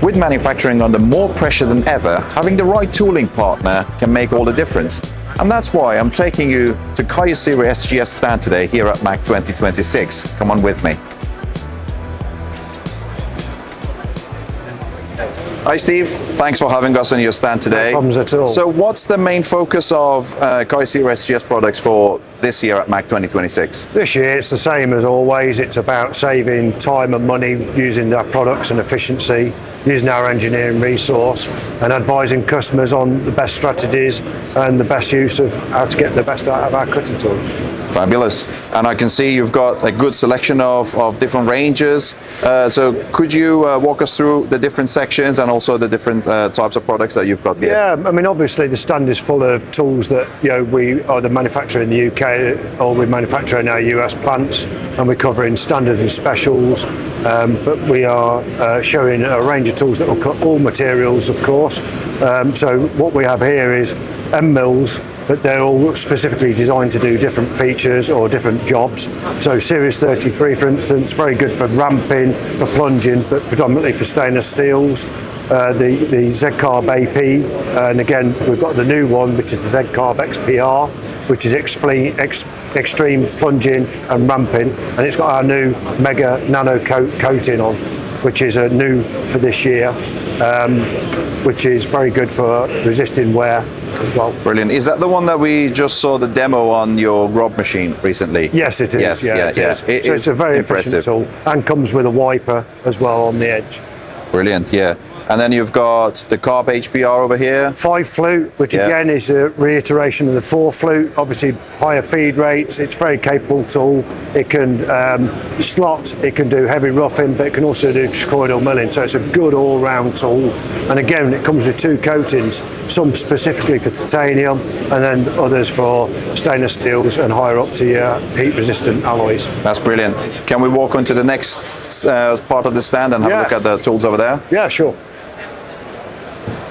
With manufacturing under more pressure than ever, having the right tooling partner can make all the difference. And that's why I'm taking you to Kyocera SGS stand today here at MACH 2026. Come on with me. Hi Steve, thanks for having us on your stand today. No problems at all. So what's the main focus of Kyocera SGS products for this year at MACH 2026? This year it's the same as always. It's about saving time and money using our products and efficiency, using our engineering resource and advising customers on the best strategies and the best use of how to get the best out of our cutting tools. Fabulous. And I can see you've got a good selection of different ranges. So could you walk us through the different sections and also the different types of products that you've got here? Yeah, I mean obviously the stand is full of tools that we either manufacture in the UK or we manufacture in our US plants, and we're covering standards and specials, but we are showing a range of tools that will cut all materials, of course. So what we have here is M mills, but they're all specifically designed to do different features or different jobs. So Series 33, for instance, very good for ramping, for plunging, but predominantly for stainless steels. The Z-Carb AP, and again we've got the new one, which is the Z-Carb XPR, which is extreme plunging and ramping, and it's got our new Mega Nano coating on, which is new for this year, which is very good for resisting wear as well. Brilliant. Is that the one that we just saw the demo on your Rob machine recently? Yes, it is. Yes, it is. It so is it's a very impressive. efficient tool and comes with a wiper as well on the edge. Brilliant, yeah. And then you've got the Carb HPR over here. 5 flute, which again is a reiteration of the 4 flute, obviously higher feed rates. It's a very capable tool. It can slot, it can do heavy roughing, but it can also do trochoidal milling. So it's a good all-round tool. And again, it comes with 2 coatings, some specifically for titanium and then others for stainless steels and higher up to your heat-resistant alloys. That's brilliant. Can we walk onto the next part of the stand and have a look at the tools over there? Yeah, sure.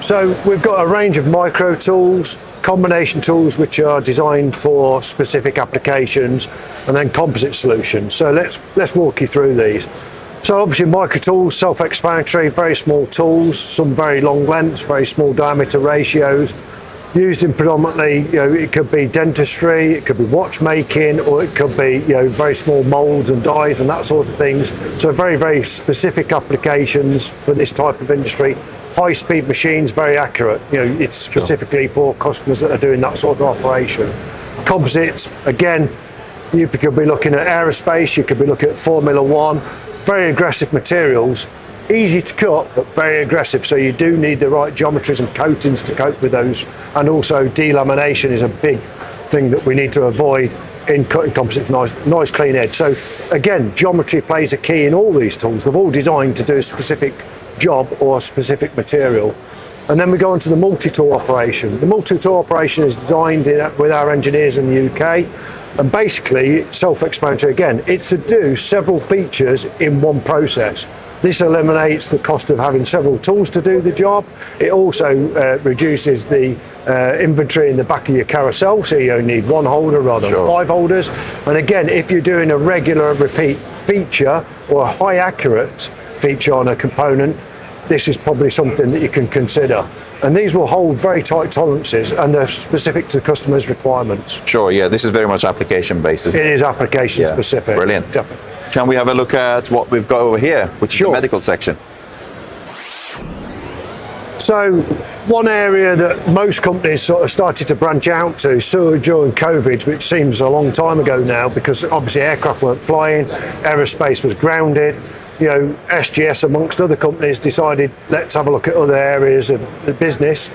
So we've got a range of micro tools, combination tools which are designed for specific applications, and then composite solutions. So let's walk you through these. So obviously micro tools, self-explanatory, very small tools, some very long lengths, very small diameter ratios, used in predominantly, it could be dentistry, it could be watchmaking, or it could be, very small molds and dies and that sort of things. So very, very specific applications for this type of industry. High-speed machines, very accurate. It's specifically for customers that are doing that sort of operation. Composites, again, you could be looking at aerospace, you could be looking at Formula One, very aggressive materials. Easy to cut, but very aggressive. So you do need the right geometries and coatings to cope with those. And also delamination is a big thing that we need to avoid in cutting composites, nice clean edge. So again, geometry plays a key in all these tools. They're all designed to do a specific job or a specific material. And then we go on to the multi-tool operation. The multi-tool operation is designed with our engineers in the UK. And basically, self-explanatory again, it's to do several features in one process. This eliminates the cost of having several tools to do the job. It also reduces the inventory in the back of your carousel, so you only need 1 holder rather than 5 holders. And again, if you're doing a regular repeat feature or a high accurate feature on a component, this is probably something that you can consider. And these will hold very tight tolerances and they're specific to customers' requirements. Sure, yeah, this is very much application based. It is application specific. Brilliant. Definitely. Can we have a look at what we've got over here, which is the medical section? So one area that most companies sort of started to branch out to during COVID, which seems a long time ago now, because obviously aircraft weren't flying, aerospace was grounded. SGS amongst other companies decided, let's have a look at other areas of the business.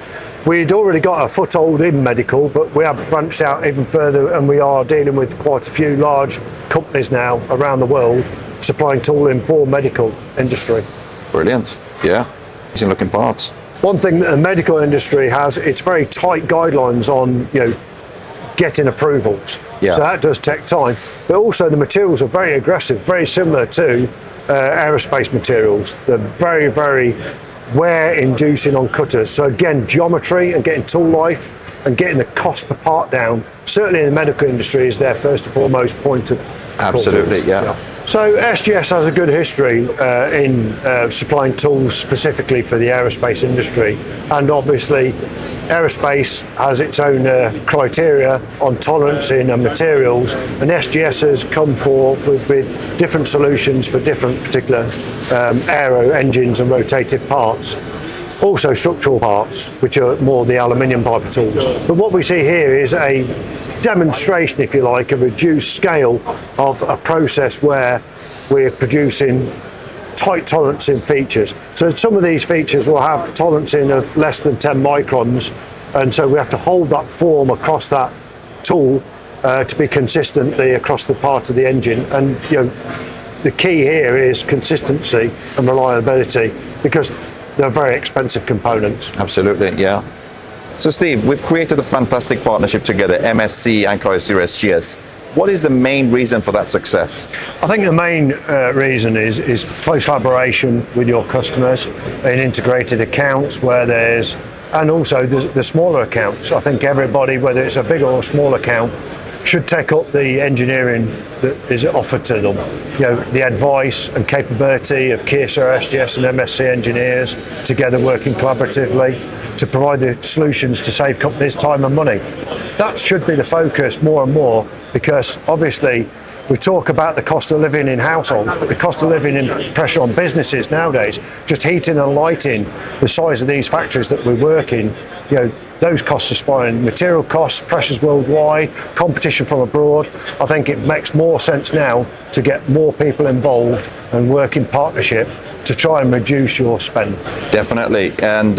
We'd already got a foothold in medical, but we have branched out even further, and we are dealing with quite a few large companies now around the world supplying tooling for medical industry. Brilliant, yeah, amazing looking parts. One thing that the medical industry has, it's very tight guidelines on getting approvals. So that does take time, but also the materials are very aggressive, very similar to aerospace materials. They're very, very wear-inducing on cutters. So again, geometry and getting tool life and getting the cost per part down, certainly in the medical industry, is their first and foremost point of Absolutely, yeah. So SGS has a good history in supplying tools specifically for the aerospace industry, and obviously aerospace has its own criteria on tolerance in materials, and SGS has come forward with different solutions for different particular aero engines and rotative parts. Also structural parts, which are more the aluminium type of tools. But what we see here is a demonstration, if you like, a reduced scale of a process where we're producing tight tolerancing features. So some of these features will have tolerancing of less than 10 microns, and so we have to hold that form across that tool to be consistently across the part of the engine. And the key here is consistency and reliability, because they're very expensive components. Absolutely, yeah. So Steve, we've created a fantastic partnership together, MSC and Kyocera SGS. What is the main reason for that success? I think the main reason is close collaboration with your customers in integrated accounts and also the smaller accounts. I think everybody, whether it's a big or a small account, should take up the engineering that is offered to them. The advice and capability of Kyocera SGS and MSC engineers together working collaboratively to provide the solutions to save companies time and money. That should be the focus more and more, because obviously we talk about the cost of living in households, but the cost of living and pressure on businesses nowadays, just heating and lighting, the size of these factories that we work in, those costs are spiraling. Material costs, pressures worldwide, competition from abroad. I think it makes more sense now to get more people involved and work in partnership to try and reduce your spend. Definitely, and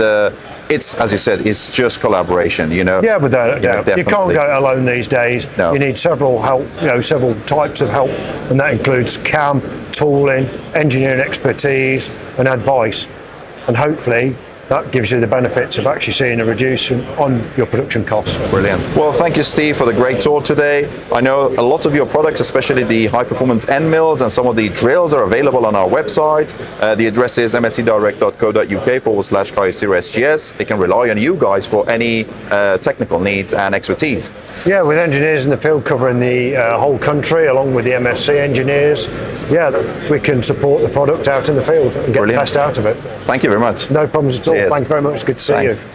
it's, as you said, it's just collaboration, Yeah, without a doubt. You can't go it alone these days. No. You need several help, several types of help, and that includes CAM, tooling, engineering expertise, and advice. And hopefully that gives you the benefits of actually seeing a reduction on your production costs. Brilliant. Well, thank you, Steve, for the great talk today. I know a lot of your products, especially the high-performance end mills and some of the drills, are available on our website. The address is mscdirect.co.uk/Kyocera SGS. They can rely on you guys for any technical needs and expertise. Yeah, with engineers in the field covering the whole country, along with the MSC engineers, we can support the product out in the field and get the best out of it. Thank you very much. No problems at all. Cheers. Thank you very much. Good to see Thanks. you.